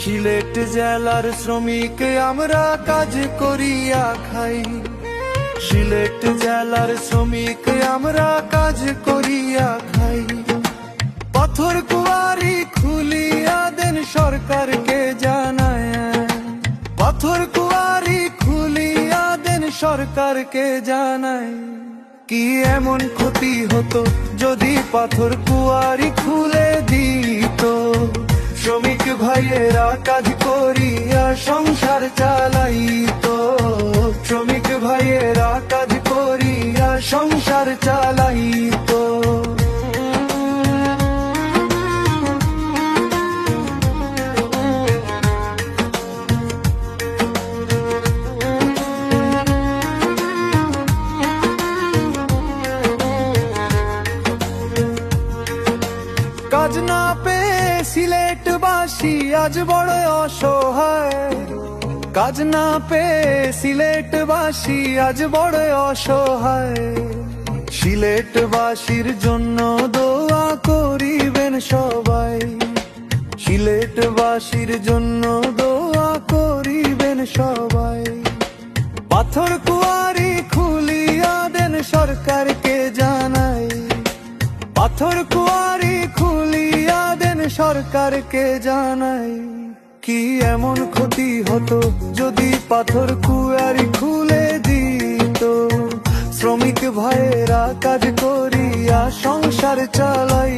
সিলেট জেলার শ্রমিক আমরা কাজ করিয়া খাই। সিলেট জেলার শ্রমিক আমরা কাজ করিয়া খাই। পাথর কুয়ারি খুলিয়া দেন সরকারকে জানায়। পাথর কুয়ারি খুলিয়া দেন সরকারকে জানায়। কি এমন ক্ষতি হতো যদি পাথর কুয়ারি খুলে দিত? শ্রমিক ভাইয়েরা কাজ করিয়া সংসার চালাইতো। শ্রমিক ভাইয়েরা কাজ করিয়া সংসার চালাইতো। কাজ না পেয়ে সিলেটবাসী আজ বড় অসহায়। কাজ না পেয়ে সিলেটবাসী আজ বড় অসহায়। সিলেটবাসীর জন্য দোয়া করিবেন সবাই। সিলেটবাসীর জন্য দোয়া করিবেন সবাই। পাথর কুয়ারি খুলিয়া দেন সরকারকে জানাই। পাথর কুয়ারি খুলিয়া দেন সরকারকে জানাই। কি এমন ক্ষতি হতো যদি পাথর কুয়ারি খুলে দিত? শ্রমিক ভাইয়েরা কাজ করিয়া সংসার চালাই।